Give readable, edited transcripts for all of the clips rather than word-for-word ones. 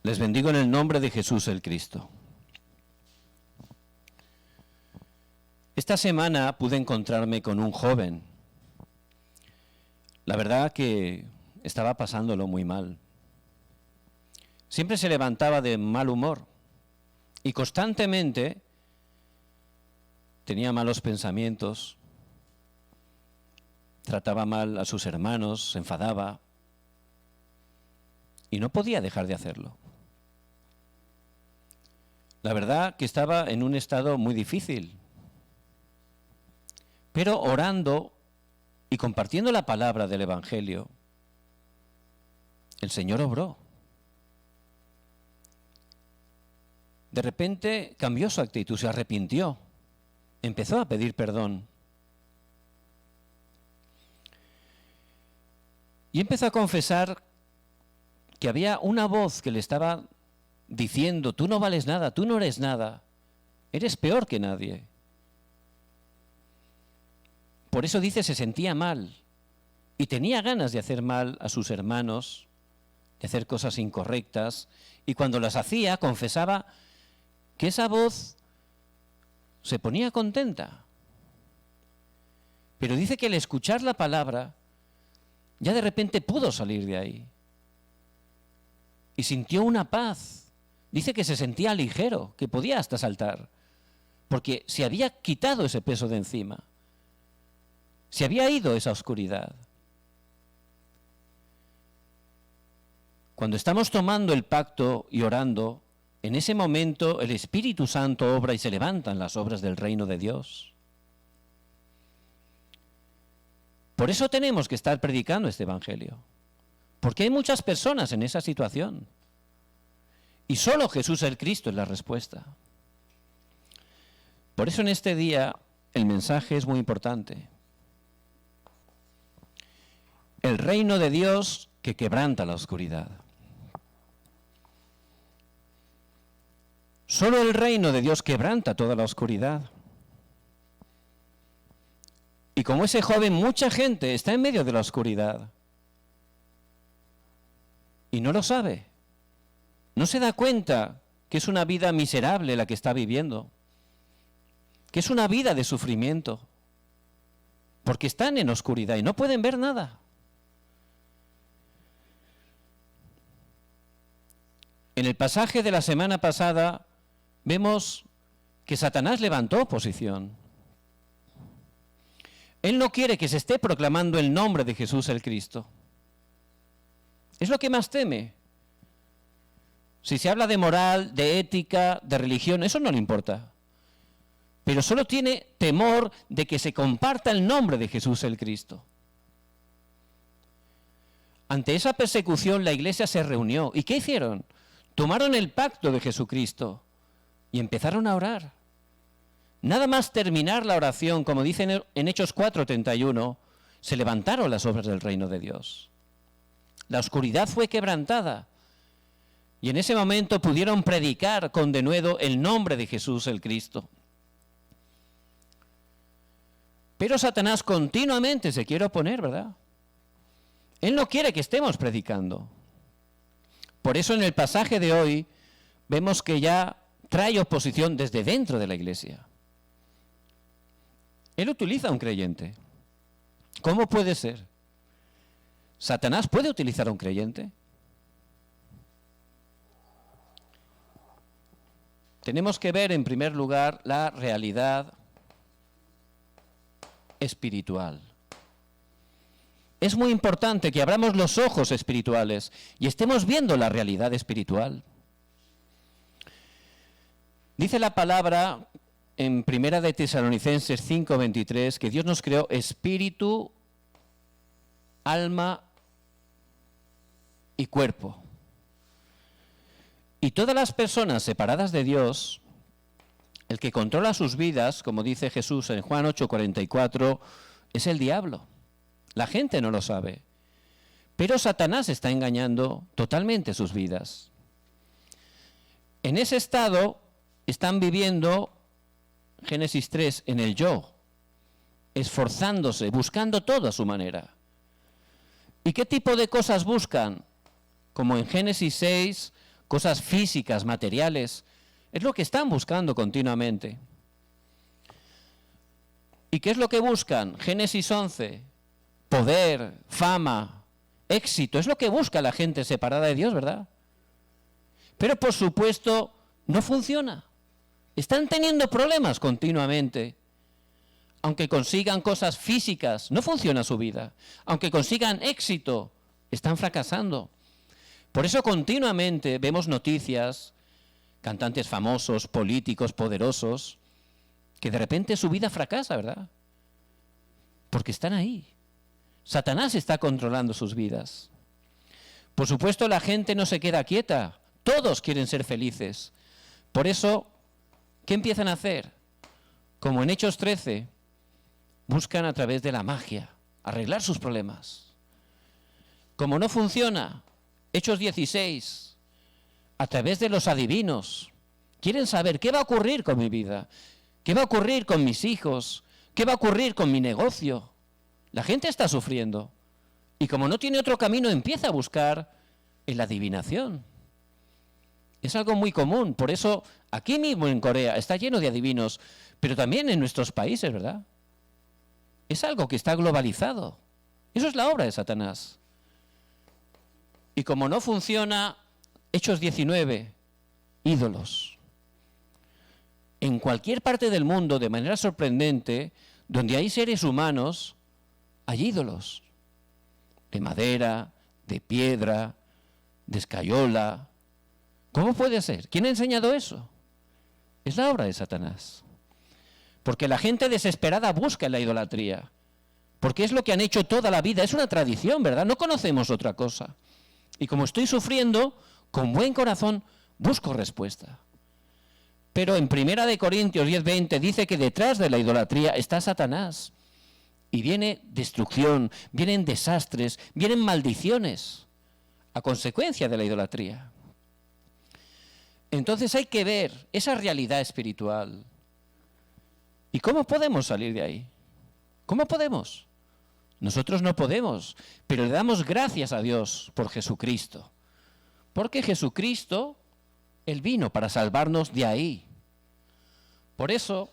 Les bendigo en el nombre de Jesús el Cristo. Esta semana pude encontrarme con un joven. La verdad que estaba pasándolo muy mal. Siempre se levantaba de mal humor y constantemente tenía malos pensamientos, trataba mal a sus hermanos, se enfadaba y no podía dejar de hacerlo. La verdad que estaba en un estado muy difícil, pero orando y compartiendo la palabra del Evangelio, el Señor obró. De repente cambió su actitud, se arrepintió, empezó a pedir perdón. Y empezó a confesar que había una voz que le estaba diciendo: tú no vales nada, tú no eres nada, eres peor que nadie. Por eso dice, se sentía mal y tenía ganas de hacer mal a sus hermanos, de hacer cosas incorrectas, y cuando las hacía confesaba que esa voz se ponía contenta. Pero dice que al escuchar la palabra, ya de repente pudo salir de ahí. Y sintió una paz. Dice que se sentía ligero, que podía hasta saltar, porque se había quitado ese peso de encima. Se había ido esa oscuridad. Cuando estamos tomando el pacto y orando, en ese momento el Espíritu Santo obra y se levantan las obras del reino de Dios. Por eso tenemos que estar predicando este Evangelio, porque hay muchas personas en esa situación y solo Jesús el Cristo es la respuesta. Por eso en este día el mensaje es muy importante. El reino de Dios que quebranta la oscuridad. Solo el reino de Dios quebranta toda la oscuridad. Y como ese joven, mucha gente está en medio de la oscuridad y no lo sabe. No se da cuenta que es una vida miserable la que está viviendo, que es una vida de sufrimiento, porque están en oscuridad y no pueden ver nada. En el pasaje de la semana pasada vemos que Satanás levantó oposición. Él no quiere que se esté proclamando el nombre de Jesús el Cristo. Es lo que más teme. Si se habla de moral, de ética, de religión, eso no le importa. Pero solo tiene temor de que se comparta el nombre de Jesús el Cristo. Ante esa persecución la iglesia se reunió. ¿Y qué hicieron? Tomaron el pacto de Jesucristo y empezaron a orar. Nada más terminar la oración, como dice en Hechos 4:31, se levantaron las obras del reino de Dios. La oscuridad fue quebrantada y en ese momento pudieron predicar con denuedo el nombre de Jesús el Cristo. Pero Satanás continuamente se quiere oponer, ¿verdad? Él no quiere que estemos predicando. Por eso en el pasaje de hoy vemos que ya trae oposición desde dentro de la iglesia. Él utiliza a un creyente. ¿Cómo puede ser? ¿Satanás puede utilizar a un creyente? Tenemos que ver en primer lugar la realidad espiritual. Es muy importante que abramos los ojos espirituales y estemos viendo la realidad espiritual. Dice la palabra en Primera de Tesalonicenses 5:23 que Dios nos creó espíritu, alma y cuerpo. Y todas las personas separadas de Dios, el que controla sus vidas, como dice Jesús en Juan 8:44, es el diablo. La gente no lo sabe. Pero Satanás está engañando totalmente sus vidas. En ese estado están viviendo, Génesis 3, en el yo, esforzándose, buscando todo a su manera. ¿Y qué tipo de cosas buscan? Como en Génesis 6, cosas físicas, materiales. Es lo que están buscando continuamente. ¿Y qué es lo que buscan? Génesis 11, poder, fama, éxito. Es lo que busca la gente separada de Dios, ¿verdad? Pero por supuesto no funciona. Están teniendo problemas continuamente. Aunque consigan cosas físicas, no funciona su vida. Aunque consigan éxito, están fracasando. Por eso continuamente vemos noticias, cantantes famosos, políticos poderosos, que de repente su vida fracasa, ¿verdad? Porque están ahí. Satanás está controlando sus vidas. Por supuesto, la gente no se queda quieta. Todos quieren ser felices. Por eso, ¿qué empiezan a hacer? Como en Hechos 13, buscan a través de la magia arreglar sus problemas. Como no funciona, Hechos 16, a través de los adivinos, quieren saber qué va a ocurrir con mi vida, qué va a ocurrir con mis hijos, qué va a ocurrir con mi negocio. La gente está sufriendo y como no tiene otro camino, empieza a buscar en la adivinación. Es algo muy común, por eso aquí mismo en Corea está lleno de adivinos, pero también en nuestros países, ¿verdad? Es algo que está globalizado. Eso es la obra de Satanás. Y como no funciona, Hechos 19, ídolos. En cualquier parte del mundo, de manera sorprendente, donde hay seres humanos, hay ídolos. De madera, de piedra, de escayola. ¿Cómo puede ser? ¿Quién ha enseñado eso? Es la obra de Satanás. Porque la gente desesperada busca la idolatría. Porque es lo que han hecho toda la vida. Es una tradición, ¿verdad? No conocemos otra cosa. Y como estoy sufriendo, con buen corazón busco respuesta. Pero en 1 Corintios 10:20 dice que detrás de la idolatría está Satanás. Y viene destrucción, vienen desastres, vienen maldiciones a consecuencia de la idolatría. Entonces hay que ver esa realidad espiritual. ¿Y cómo podemos salir de ahí? ¿Cómo podemos? Nosotros no podemos, pero le damos gracias a Dios por Jesucristo. Porque Jesucristo, Él vino para salvarnos de ahí. Por eso,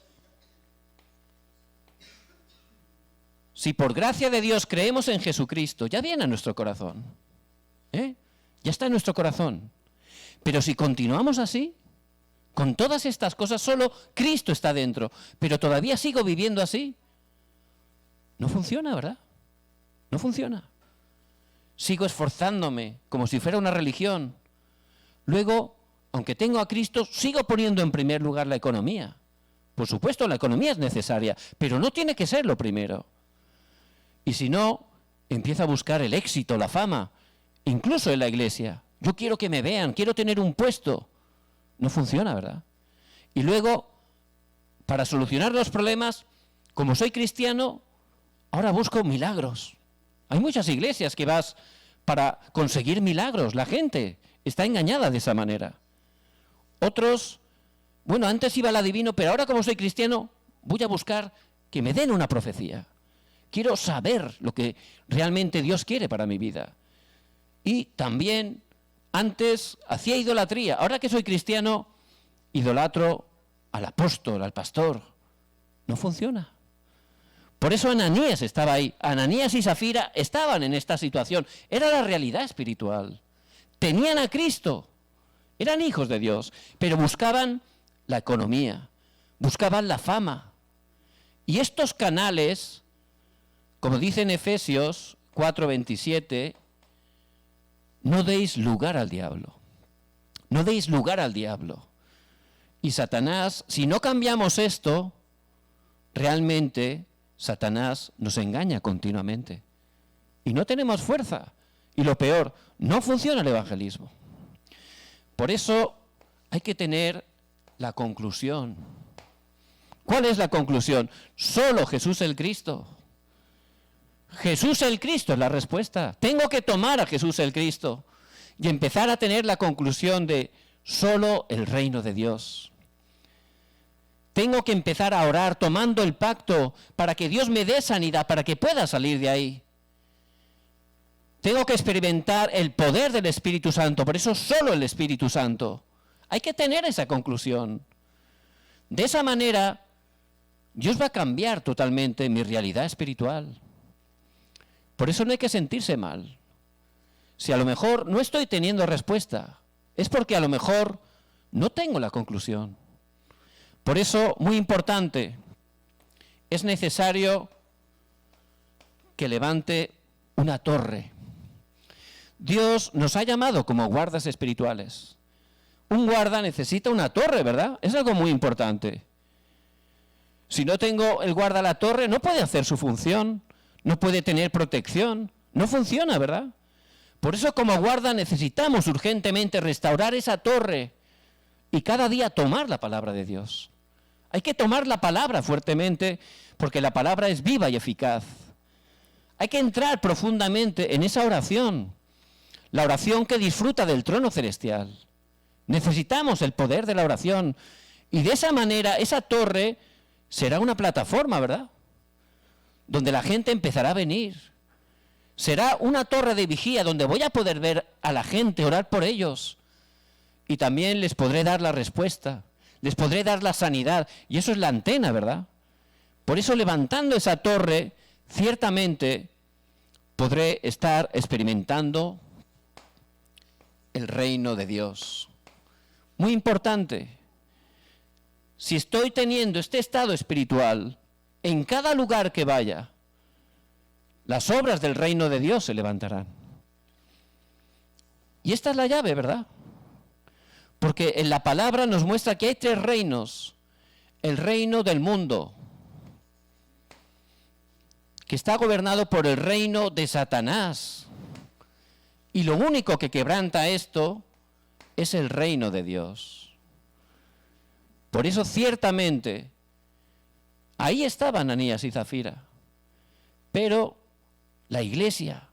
si por gracia de Dios creemos en Jesucristo, ya viene a nuestro corazón. Ya está en nuestro corazón. Pero si continuamos así, con todas estas cosas, solo Cristo está dentro, pero todavía sigo viviendo así, no funciona, ¿verdad? No funciona. Sigo esforzándome como si fuera una religión. Luego, aunque tengo a Cristo, sigo poniendo en primer lugar la economía. Por supuesto, la economía es necesaria, pero no tiene que ser lo primero. Y si no, empiezo a buscar el éxito, la fama, incluso en la iglesia. Yo quiero que me vean, quiero tener un puesto. No funciona, ¿verdad? Y luego, para solucionar los problemas, como soy cristiano, ahora busco milagros. Hay muchas iglesias que vas para conseguir milagros. La gente está engañada de esa manera. Otros, bueno, antes iba al adivino, pero ahora como soy cristiano, voy a buscar que me den una profecía. Quiero saber lo que realmente Dios quiere para mi vida. Y también, antes hacía idolatría. Ahora que soy cristiano, idolatro al apóstol, al pastor. No funciona. Por eso Ananías estaba ahí. Ananías y Zafira estaban en esta situación. Era la realidad espiritual. Tenían a Cristo. Eran hijos de Dios. Pero buscaban la economía. Buscaban la fama. Y estos canales, como dice en Efesios 4:27, no deis lugar al diablo. No deis lugar al diablo. Y Satanás, si no cambiamos esto, realmente Satanás nos engaña continuamente. Y no tenemos fuerza. Y lo peor, no funciona el evangelismo. Por eso hay que tener la conclusión. ¿Cuál es la conclusión? Solo Jesús el Cristo. Jesús el Cristo es la respuesta. Tengo que tomar a Jesús el Cristo y empezar a tener la conclusión de solo el reino de Dios. Tengo que empezar a orar tomando el pacto para que Dios me dé sanidad, para que pueda salir de ahí. Tengo que experimentar el poder del Espíritu Santo, por eso solo el Espíritu Santo. Hay que tener esa conclusión. De esa manera, Dios va a cambiar totalmente mi realidad espiritual. Por eso no hay que sentirse mal. Si a lo mejor no estoy teniendo respuesta, es porque a lo mejor no tengo la conclusión. Por eso, muy importante, es necesario que levante una torre. Dios nos ha llamado como guardas espirituales. Un guarda necesita una torre, ¿verdad? Es algo muy importante. Si no tengo el guarda a la torre, no puede hacer su función, no puede tener protección, no funciona, ¿verdad? Por eso como guarda necesitamos urgentemente restaurar esa torre y cada día tomar la palabra de Dios. Hay que tomar la palabra fuertemente porque la palabra es viva y eficaz. Hay que entrar profundamente en esa oración, la oración que disfruta del trono celestial. Necesitamos el poder de la oración y de esa manera esa torre será una plataforma, ¿verdad? Donde la gente empezará a venir. Será una torre de vigía donde voy a poder ver a la gente, orar por ellos. Y también les podré dar la respuesta, les podré dar la sanidad. Y eso es la antena, ¿verdad? Por eso levantando esa torre, ciertamente podré estar experimentando el reino de Dios. Muy importante, si estoy teniendo este estado espiritual, en cada lugar que vaya, las obras del reino de Dios se levantarán. Y esta es la llave, ¿verdad? Porque en la palabra nos muestra que hay tres reinos. El reino del mundo, que está gobernado por el reino de Satanás. Y lo único que quebranta esto es el reino de Dios. Por eso ciertamente, ahí estaban Ananías y Zafira. Pero la iglesia,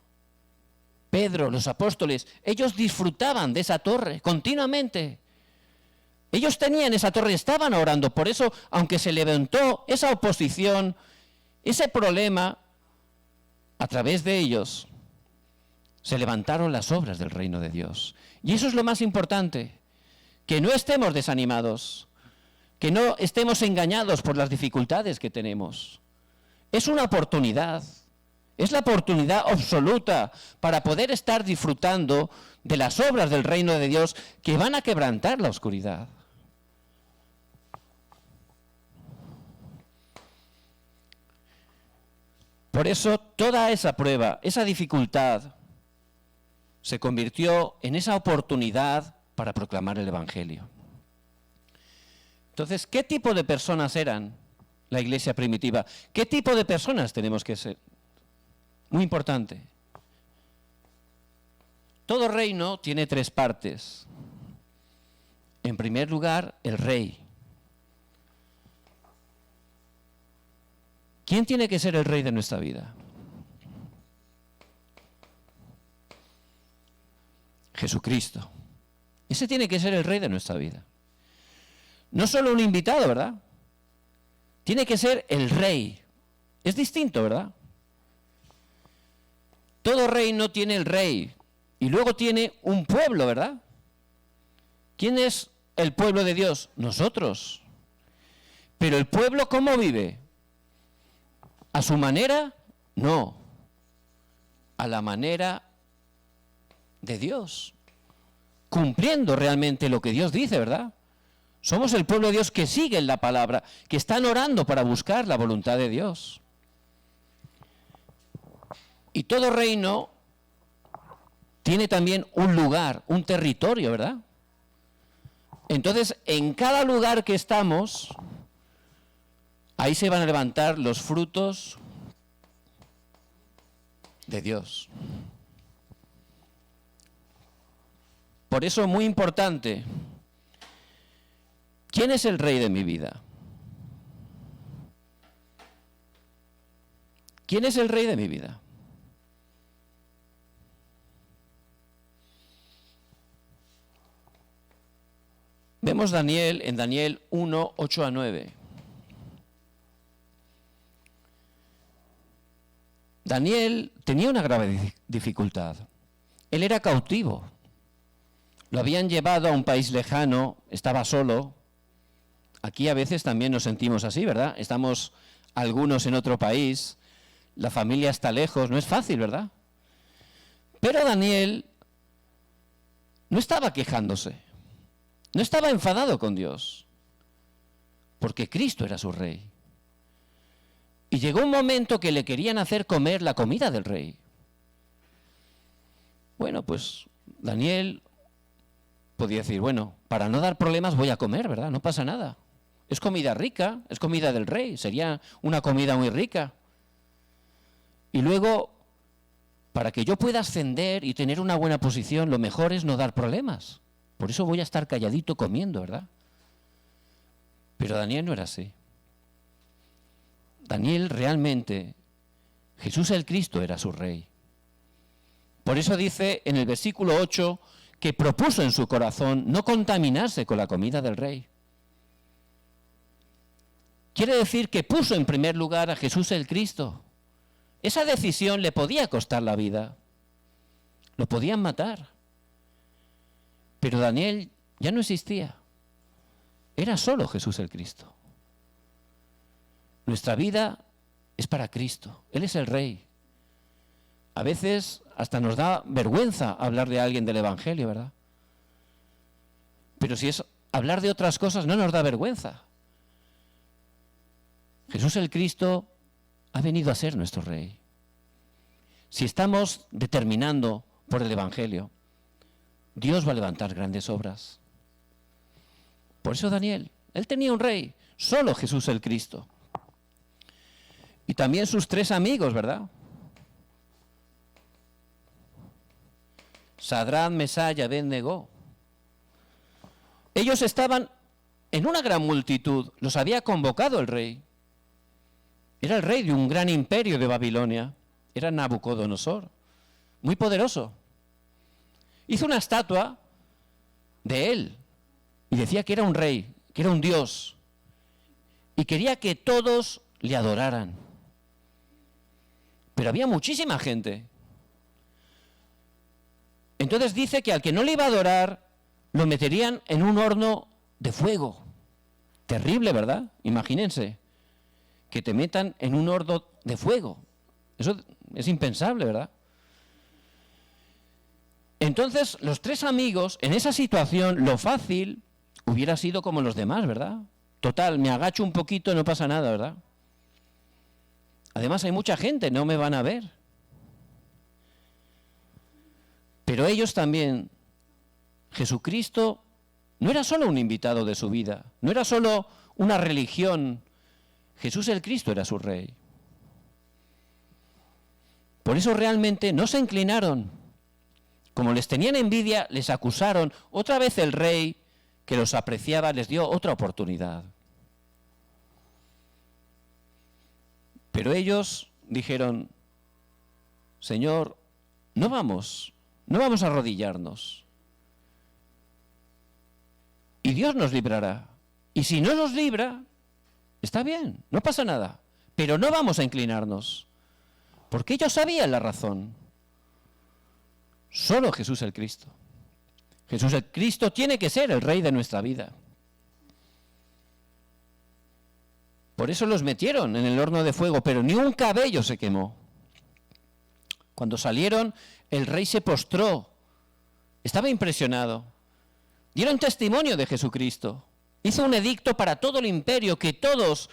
Pedro, los apóstoles, ellos disfrutaban de esa torre continuamente. Ellos tenían esa torre, estaban orando. Por eso, aunque se levantó esa oposición, ese problema, a través de ellos se levantaron las obras del reino de Dios. Y eso es lo más importante, que no estemos desanimados, que no estemos engañados por las dificultades que tenemos. Es una oportunidad, es la oportunidad absoluta para poder estar disfrutando de las obras del reino de Dios que van a quebrantar la oscuridad. Por eso toda esa prueba, esa dificultad, se convirtió en esa oportunidad para proclamar el Evangelio. Entonces, ¿qué tipo de personas eran la iglesia primitiva? ¿Qué tipo de personas tenemos que ser? Muy importante. Todo reino tiene tres partes. En primer lugar, el rey. ¿Quién tiene que ser el rey de nuestra vida? Jesucristo. Ese tiene que ser el rey de nuestra vida. No solo un invitado, ¿verdad? Tiene que ser el rey. Es distinto, ¿verdad? Todo reino tiene el rey y luego tiene un pueblo, ¿verdad? ¿Quién es el pueblo de Dios? Nosotros. Pero el pueblo, ¿cómo vive? ¿A su manera? No. A la manera de Dios. Cumpliendo realmente lo que Dios dice, ¿verdad? Somos el pueblo de Dios que sigue la palabra, que están orando para buscar la voluntad de Dios. Y todo reino tiene también un lugar, un territorio, ¿verdad? Entonces, en cada lugar que estamos, ahí se van a levantar los frutos de Dios. Por eso, muy importante, ¿quién es el rey de mi vida? ¿Quién es el rey de mi vida? Vemos Daniel en Daniel 1, 8 a 9. Daniel tenía una grave dificultad. Él era cautivo. Lo habían llevado a un país lejano, estaba solo. Aquí a veces también nos sentimos así, ¿verdad? Estamos algunos en otro país, la familia está lejos, no es fácil, ¿verdad? Pero Daniel no estaba quejándose, no estaba enfadado con Dios, porque Cristo era su rey. Y llegó un momento que le querían hacer comer la comida del rey. Bueno, pues Daniel podía decir, bueno, para no dar problemas voy a comer, ¿verdad? No pasa nada. Es comida rica, es comida del rey, sería una comida muy rica. Y luego, para que yo pueda ascender y tener una buena posición, lo mejor es no dar problemas. Por eso voy a estar calladito comiendo, ¿verdad? Pero Daniel no era así. Daniel realmente, Jesús el Cristo era su rey. Por eso dice en el versículo 8 que propuso en su corazón no contaminarse con la comida del rey. Quiere decir que puso en primer lugar a Jesús el Cristo. Esa decisión le podía costar la vida. Lo podían matar. Pero Daniel ya no existía. Era solo Jesús el Cristo. Nuestra vida es para Cristo. Él es el Rey. A veces hasta nos da vergüenza hablar de alguien del Evangelio, ¿verdad? Pero si es hablar de otras cosas, no nos da vergüenza. Jesús el Cristo ha venido a ser nuestro Rey. Si estamos determinando por el Evangelio, Dios va a levantar grandes obras. Por eso Daniel, él tenía un rey, solo Jesús el Cristo. Y también sus 3 amigos, ¿verdad? Sadrach, Mesach y Abed-Negó. Ellos estaban en una gran multitud, los había convocado el rey. Era el rey de un gran imperio de Babilonia, era Nabucodonosor, muy poderoso. Hizo una estatua de él y decía que era un rey, que era un dios, y quería que todos le adoraran. Pero había muchísima gente. Entonces dice que al que no le iba a adorar, lo meterían en un horno de fuego. Terrible, ¿verdad? Imagínense, que te metan en un horno de fuego. Eso es impensable, ¿verdad? Entonces, los 3 amigos, en esa situación, lo fácil hubiera sido como los demás, ¿verdad? Total, me agacho un poquito, no pasa nada, ¿verdad? Además, hay mucha gente, no me van a ver. Pero ellos también, Jesucristo no era solo un invitado de su vida, no era solo una religión. Jesús el Cristo era su rey. Por eso realmente no se inclinaron. Como les tenían envidia, les acusaron. Otra vez el rey, que los apreciaba, les dio otra oportunidad. Pero ellos dijeron, Señor, no vamos a arrodillarnos. Y Dios nos librará. Y si no nos libra, está bien, no pasa nada. Pero no vamos a inclinarnos. Porque ellos sabían la razón. Solo Jesús el Cristo. Jesús el Cristo tiene que ser el Rey de nuestra vida. Por eso los metieron en el horno de fuego, pero ni un cabello se quemó. Cuando salieron, el rey se postró. Estaba impresionado. Dieron testimonio de Jesucristo. Hizo un edicto para todo el imperio, que todos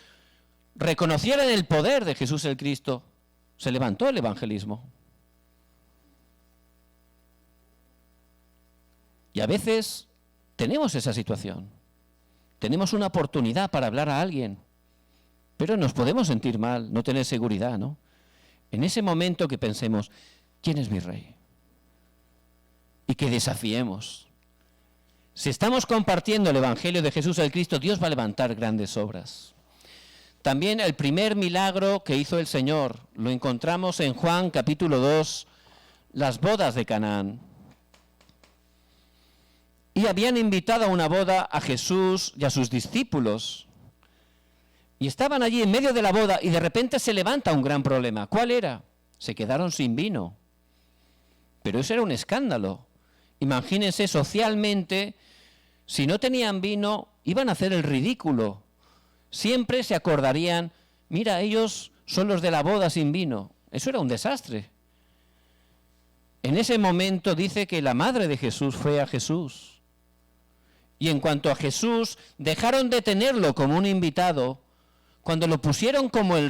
reconocieran el poder de Jesús el Cristo. Se levantó el evangelismo. Y a veces tenemos esa situación. Tenemos una oportunidad para hablar a alguien, pero nos podemos sentir mal, no tener seguridad, ¿no? En ese momento que pensemos, ¿quién es mi rey? Y que desafiemos. Si estamos compartiendo el Evangelio de Jesús el Cristo, Dios va a levantar grandes obras. También el primer milagro que hizo el Señor lo encontramos en Juan capítulo 2, las bodas de Canaán. Y habían invitado a una boda a Jesús y a sus discípulos. Y estaban allí en medio de la boda y de repente se levanta un gran problema. ¿Cuál era? se quedaron sin vino. Pero eso era un escándalo. Imagínense socialmente, si no tenían vino, iban a hacer el ridículo. Siempre se acordarían, mira, ellos son los de la boda sin vino. Eso era un desastre. En ese momento dice que la madre de Jesús fue a Jesús. Y en cuanto a Jesús, dejaron de tenerlo como un invitado. Cuando lo pusieron como el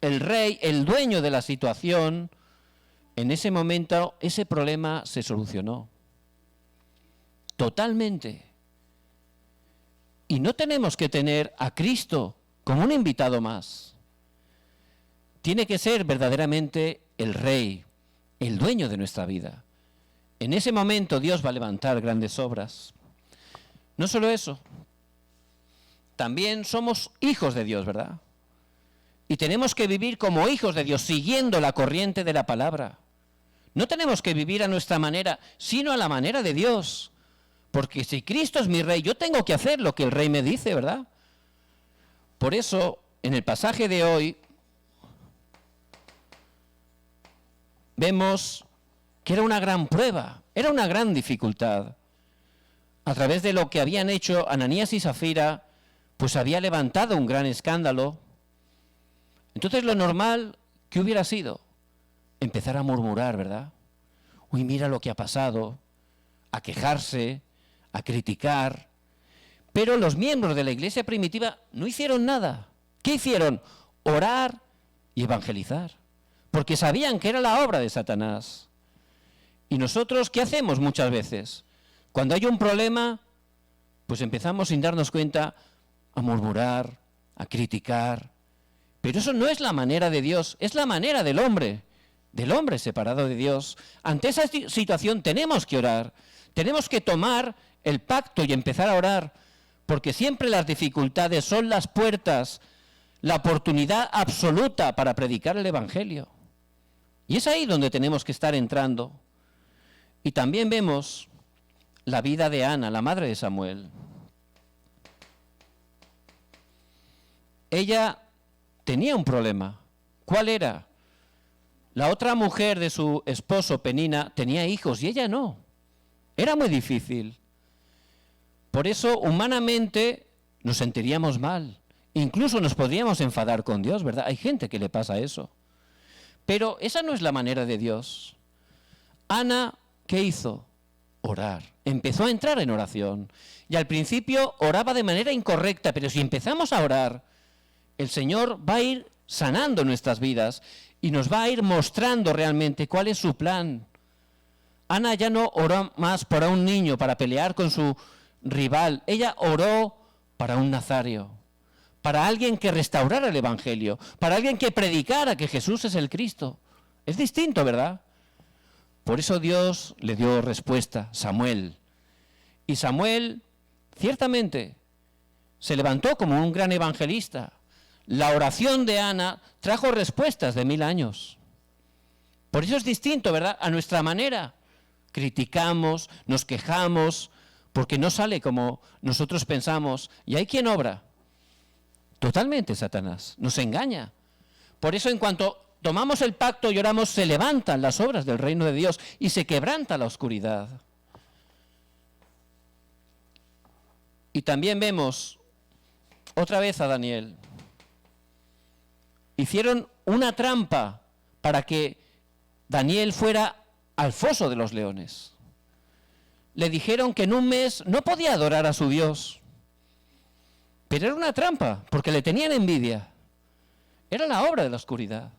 rey, el dueño de la situación, en ese momento ese problema se solucionó. Totalmente. Y no tenemos que tener a Cristo como un invitado más. Tiene que ser verdaderamente el rey, el dueño de nuestra vida. En ese momento Dios va a levantar grandes obras. No solo eso, también somos hijos de Dios, ¿verdad? Y tenemos que vivir como hijos de Dios, siguiendo la corriente de la palabra. No tenemos que vivir a nuestra manera, sino a la manera de Dios. Porque si Cristo es mi rey, yo tengo que hacer lo que el rey me dice, ¿verdad? Por eso, en el pasaje de hoy, vemos que era una gran prueba, era una gran dificultad. A través de lo que habían hecho Ananías y Zafira, pues había levantado un gran escándalo. Entonces lo normal que hubiera sido empezar a murmurar, ¿verdad? Uy, mira lo que ha pasado, a quejarse, a criticar. Pero los miembros de la iglesia primitiva no hicieron nada. ¿Qué hicieron? Orar y evangelizar. Porque sabían que era la obra de Satanás. ¿Y nosotros qué hacemos muchas veces? Cuando hay un problema, pues empezamos sin darnos cuenta a murmurar, a criticar. Pero eso no es la manera de Dios, es la manera del hombre separado de Dios. Ante esa situación tenemos que orar, tenemos que tomar el pacto y empezar a orar, porque siempre las dificultades son las puertas, la oportunidad absoluta para predicar el Evangelio. Y es ahí donde tenemos que estar entrando. Y también vemos la vida de Ana, la madre de Samuel. Ella tenía un problema. ¿Cuál era? La otra mujer de su esposo, Penina, tenía hijos y ella no. Era muy difícil. Por eso, humanamente, nos sentiríamos mal. Incluso nos podríamos enfadar con Dios, ¿verdad? Hay gente que le pasa eso. Pero esa no es la manera de Dios. Ana, ¿qué hizo? Orar. Empezó a entrar en oración. Y al principio oraba de manera incorrecta, pero si empezamos a orar, el Señor va a ir sanando nuestras vidas y nos va a ir mostrando realmente cuál es su plan. Ana ya no oró más para un niño, para pelear con su rival. Ella oró para un nazario, para alguien que restaurara el Evangelio, para alguien que predicara que Jesús es el Cristo. Es distinto, ¿verdad? Por eso Dios le dio respuesta, Samuel. Y Samuel, ciertamente, se levantó como un gran evangelista. La oración de Ana trajo respuestas de 1000 años. Por eso es distinto, ¿verdad? A nuestra manera. Criticamos, nos quejamos, porque no sale como nosotros pensamos. Y hay quien obra. Totalmente Satanás, nos engaña. Por eso en cuanto tomamos el pacto y oramos, se levantan las obras del reino de Dios y se quebranta la oscuridad. Y también vemos otra vez a Daniel. Hicieron una trampa para que Daniel fuera al foso de los leones. Le dijeron que en un mes no podía adorar a su Dios. Pero era una trampa, porque le tenían envidia. Era la obra de la oscuridad.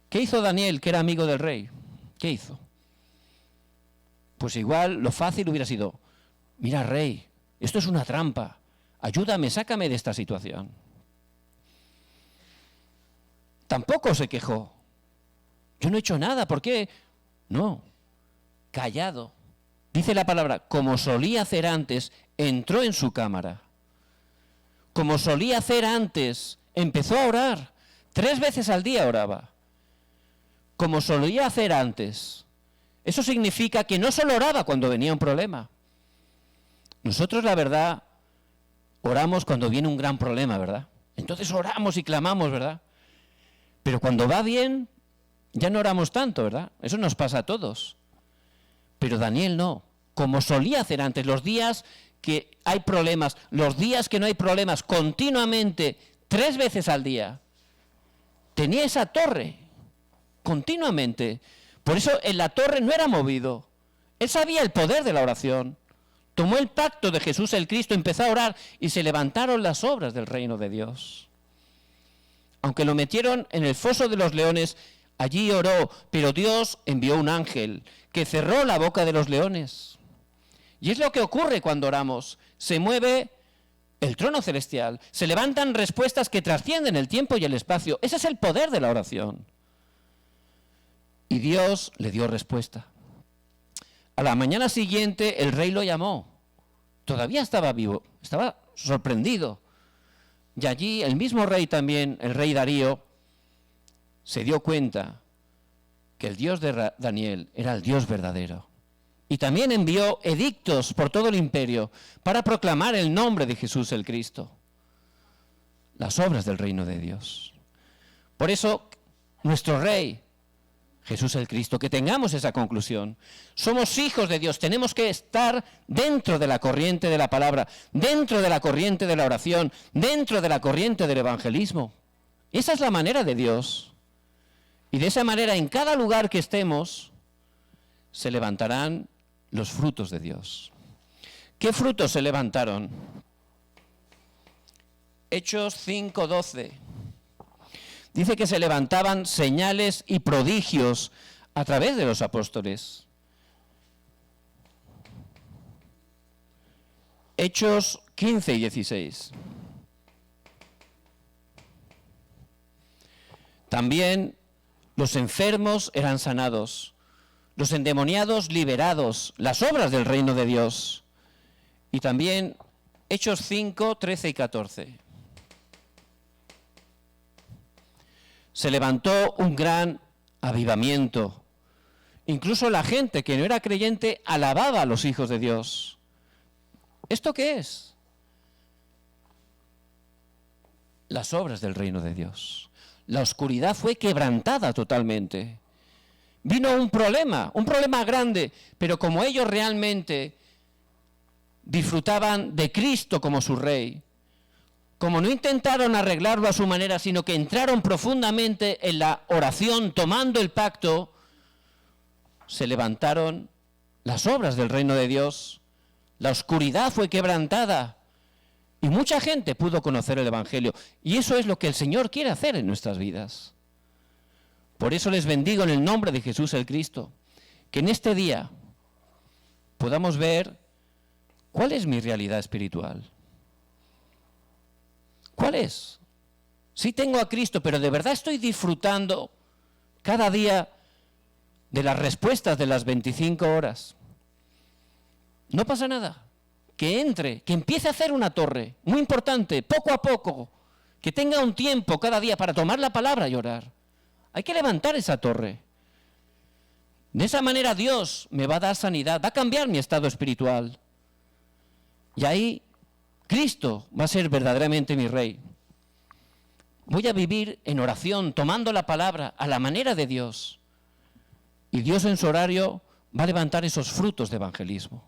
¿Qué hizo Daniel, que era amigo del rey? ¿Qué hizo? Pues igual lo fácil hubiera sido, mira, rey, esto es una trampa, ayúdame, sácame de esta situación. Tampoco se quejó. Yo no he hecho nada, ¿por qué? No, callado. Dice la palabra, como solía hacer antes, entró en su cámara. Como solía hacer antes, empezó a orar. 3 veces al día oraba. Como solía hacer antes. Eso significa que no solo oraba cuando venía un problema. Nosotros, la verdad, oramos cuando viene un gran problema, ¿verdad? Entonces oramos y clamamos, ¿verdad? Pero cuando va bien, Ya no oramos tanto, ¿verdad? Eso nos pasa a todos. Pero Daniel no, como solía hacer antes, los días que hay problemas, los días que no hay problemas, continuamente, 3 veces al día, tenía esa torre, continuamente. Por eso en la torre no era movido. Él sabía el poder de la oración. Tomó el pacto de Jesús el Cristo, empezó a orar y se levantaron las obras del reino de Dios. Aunque lo metieron en el foso de los leones, allí oró, pero Dios envió un ángel que cerró la boca de los leones. Y es lo que ocurre cuando oramos. Se mueve el trono celestial, se levantan respuestas que trascienden el tiempo y el espacio. Ese es el poder de la oración. Y Dios le dio respuesta. A la mañana siguiente el rey lo llamó. Todavía estaba vivo, estaba sorprendido. Y allí el mismo rey también, el rey Darío, se dio cuenta que el Dios de Daniel era el Dios verdadero. Y también envió edictos por todo el imperio para proclamar el nombre de Jesús el Cristo. Las obras del reino de Dios. Por eso, nuestro rey, Jesús el Cristo, que tengamos esa conclusión. Somos hijos de Dios, tenemos que estar dentro de la corriente de la palabra, dentro de la corriente de la oración, dentro de la corriente del evangelismo. Esa es la manera de Dios. Y de esa manera, en cada lugar que estemos, se levantarán los frutos de Dios. ¿Qué frutos se levantaron? Hechos 5:12. Dice que se levantaban señales y prodigios a través de los apóstoles. Hechos 15 y 16. También los enfermos eran sanados, los endemoniados liberados, las obras del reino de Dios. Y también Hechos 5, 13 y 14. Se levantó un gran avivamiento. Incluso la gente que no era creyente alababa a los hijos de Dios. ¿Esto qué es? Las obras del reino de Dios. La oscuridad fue quebrantada totalmente. Vino un problema grande, pero como ellos realmente disfrutaban de Cristo como su Rey, como no intentaron arreglarlo a su manera, sino que entraron profundamente en la oración, tomando el pacto, se levantaron las obras del reino de Dios, la oscuridad fue quebrantada y mucha gente pudo conocer el Evangelio. Y eso es lo que el Señor quiere hacer en nuestras vidas. Por eso les bendigo en el nombre de Jesús el Cristo, que en este día podamos ver cuál es mi realidad espiritual. ¿Cuál es? Sí tengo a Cristo, pero ¿de verdad estoy disfrutando cada día de las respuestas de las 25 horas? No pasa nada. Que entre, que empiece a hacer una torre, muy importante, poco a poco, que tenga un tiempo cada día para tomar la palabra y orar. Hay que levantar esa torre. De esa manera Dios me va a dar sanidad, va a cambiar mi estado espiritual. Y ahí Cristo va a ser verdaderamente mi Rey. Voy a vivir en oración, tomando la palabra a la manera de Dios. Y Dios en su horario va a levantar esos frutos de evangelismo.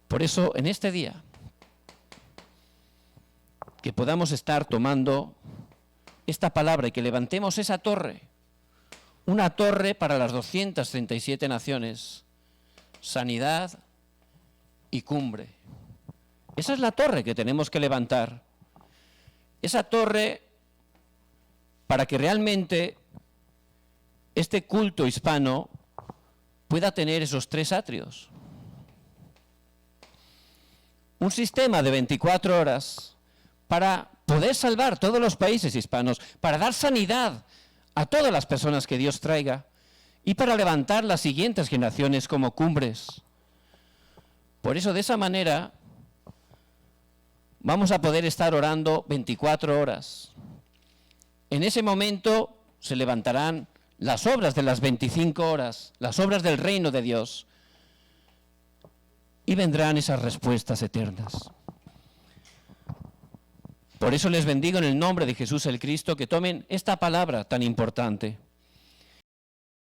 Por eso, en este día, que podamos estar tomando esta palabra y que levantemos esa torre, una torre para las 237 naciones, sanidad y cumbre. Esa es la torre que tenemos que levantar. Esa torre para que realmente este culto hispano pueda tener esos 3 atrios. Un sistema de 24 horas para poder salvar todos los países hispanos, para dar sanidad a todas las personas que Dios traiga y para levantar las siguientes generaciones como cumbres. Por eso, de esa manera, vamos a poder estar orando 24 horas. En ese momento se levantarán las obras de las 25 horas, las obras del reino de Dios, y vendrán esas respuestas eternas. Por eso les bendigo en el nombre de Jesús el Cristo, que tomen esta palabra tan importante